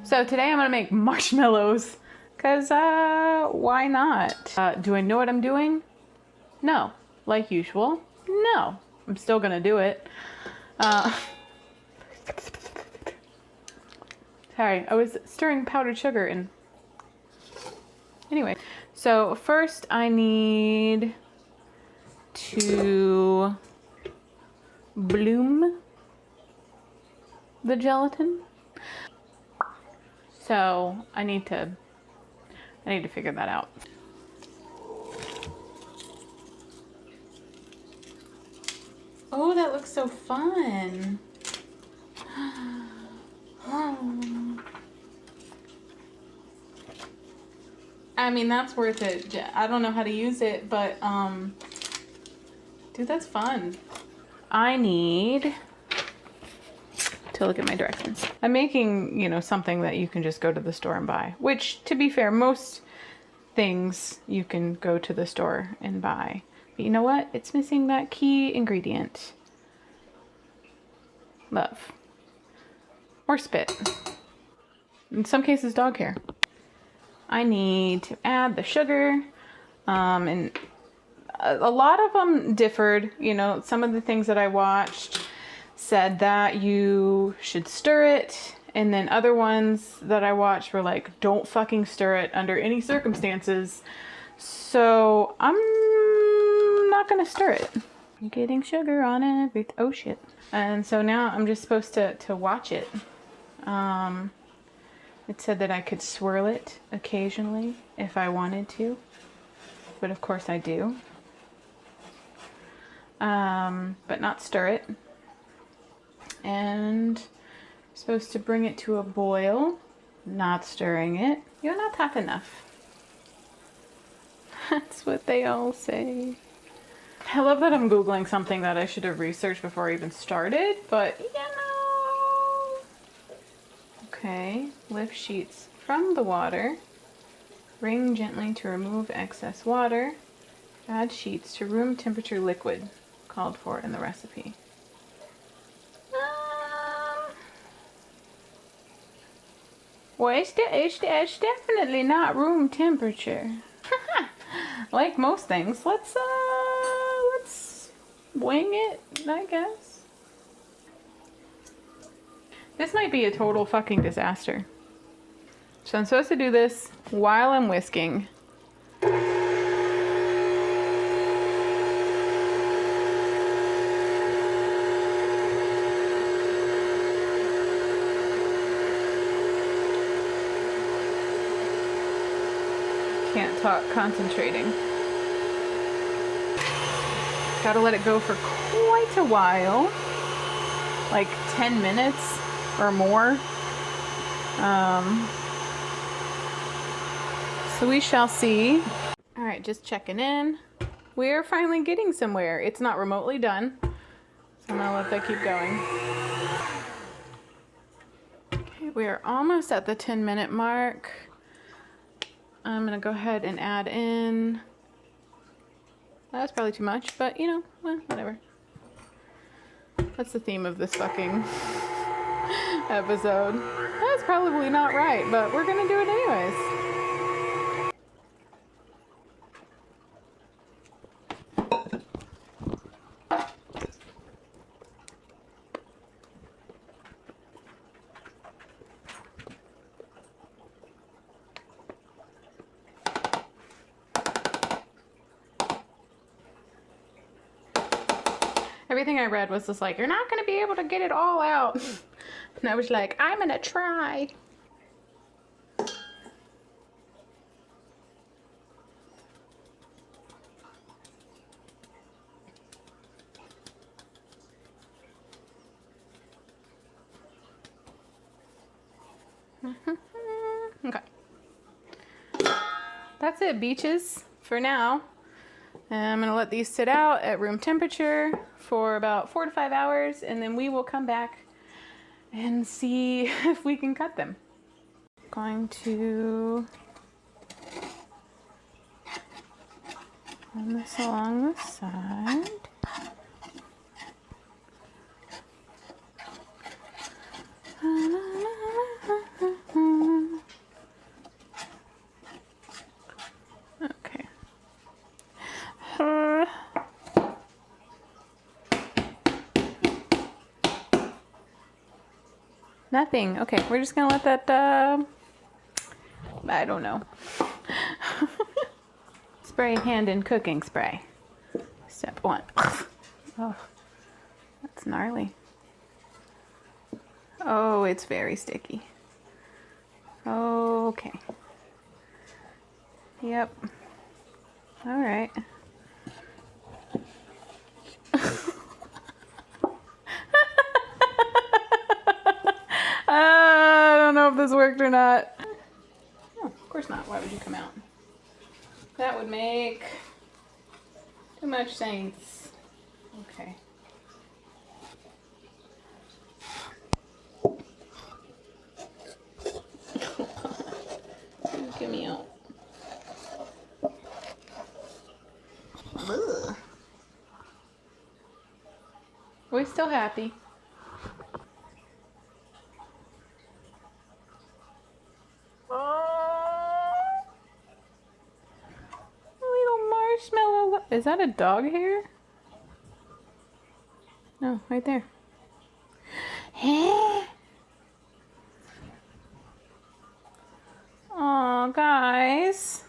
So today I'm gonna make marshmallows, cause why not? Do I know what I'm doing? No. Like usual? No. I'm still gonna do it. Sorry, I was stirring powdered sugar in. Anyway, so first I need to bloom the gelatin. So I need to figure that out. Oh, that looks so fun. I mean, that's worth it. I don't know how to use it, but dude, that's fun. I need to look at my directions. I'm making, you know, something that you can just go to the store and buy, which, to be fair, most things you can go to the store and buy. But you know what? It's missing that key ingredient. Love. Or spit. In some cases, dog hair. I need to add the sugar, and a lot of them differed. You know, some of the things that I watched said that you should stir it, and then other ones that I watched were like, don't fucking stir it under any circumstances. So I'm not gonna stir it. I'm getting sugar on everything. Oh shit. And so now I'm just supposed to watch it. It said that I could swirl it occasionally if I wanted to, but of course I do. But not stir it. And I'm supposed to bring it to a boil, not stirring it. You're not hot enough. That's what they all say. I love that I'm Googling something that I should have researched before I even started, but you know. Okay, lift sheets from the water. Wring gently to remove excess water. Add sheets to room temperature liquid called for in the recipe. Well, it's definitely not room temperature. Like most things, let's wing it, I guess. This might be a total fucking disaster. So I'm supposed to do this while I'm whisking. Can't talk, concentrating. Gotta let it go for quite a while, like 10 minutes or more. So we shall see. All right, just checking in. We're finally getting somewhere. It's not remotely done, so I'm gonna let that keep going. Okay, we are almost at the 10-minute mark. I'm gonna go ahead and add in. That's probably too much, but you know, well, whatever. That's the theme of this fucking episode. That's probably not right, but we're gonna do it anyways. Everything I read was just like, you're not going to be able to get it all out. And I was like, I'm going to try. Okay. That's it, beaches, for now. And I'm going to let these sit out at room temperature for about 4 to 5 hours, and then we will come back and see if we can cut them. Going to run this along the side. Nothing. Okay, we're just gonna let that, I don't know. Spray hand in cooking spray. Step 1. Oh, that's gnarly. Oh, it's very sticky. Okay. Yep. All right. I don't know if this worked or not. Oh, of course not. Why would you come out? That would make too much sense. Okay. Get me out. Ugh. Are we still happy? Little marshmallow. Is that a dog hair? No, right there. Aw, guys.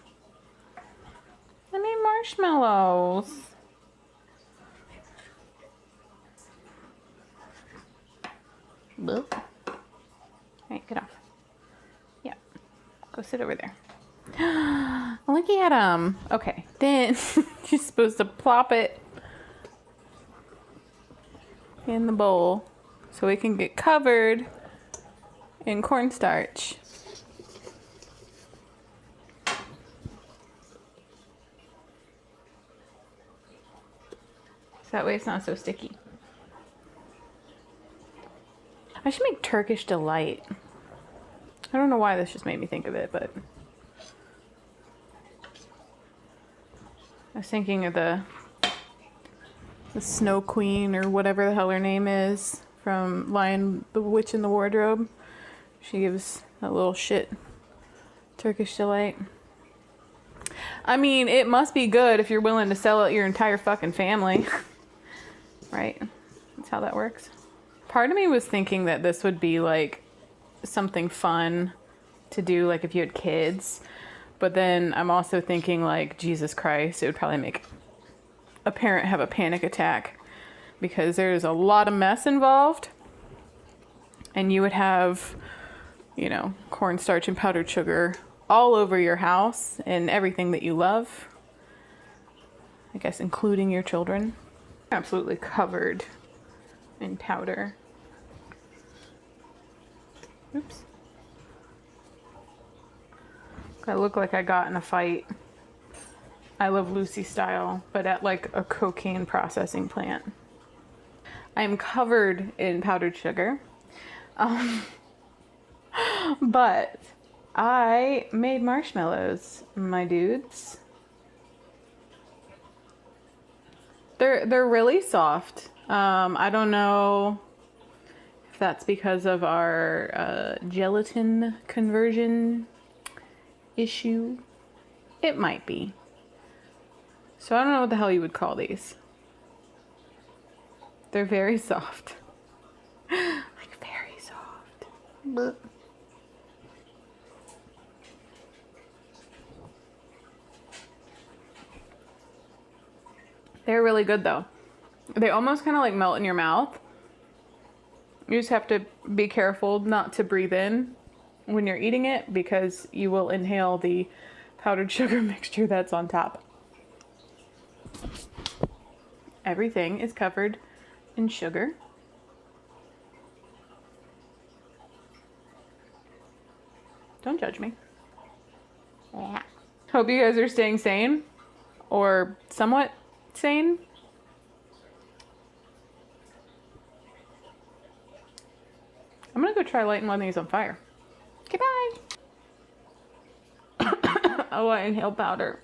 I need marshmallows. Boop. Alright, get off. Yeah. Go sit over there. Look at him. Okay, then you're supposed to plop it in the bowl so it can get covered in cornstarch. So that way it's not so sticky. I should make Turkish delight. I don't know why this just made me think of it, but I was thinking of the Snow Queen or whatever the hell her name is from Lion the Witch in the Wardrobe. She gives a little shit Turkish delight. I mean, it must be good if you're willing to sell it your entire fucking family. Right? That's how that works. Part of me was thinking that this would be like something fun to do, like if you had kids. But then I'm also thinking like, Jesus Christ, it would probably make a parent have a panic attack because there's a lot of mess involved. And you would have, you know, cornstarch and powdered sugar all over your house and everything that you love. I guess including your children. Absolutely covered in powder. Oops. I look like I got in a fight. I Love Lucy style, but at like a cocaine processing plant. I am covered in powdered sugar. But I made marshmallows, my dudes. They're really soft. I don't know if that's because of our gelatin conversion issue. It might be. So I don't know what the hell you would call these. They're very soft. Like very soft. But they're really good though. They almost kind of like melt in your mouth. You just have to be careful not to breathe in when you're eating it because you will inhale the powdered sugar mixture that's on top. Everything is covered in sugar. Don't judge me. Yeah. Hope you guys are staying sane or somewhat sane. I'm gonna go try lighting one of these on fire. Okay, bye. Oh, I inhaled powder.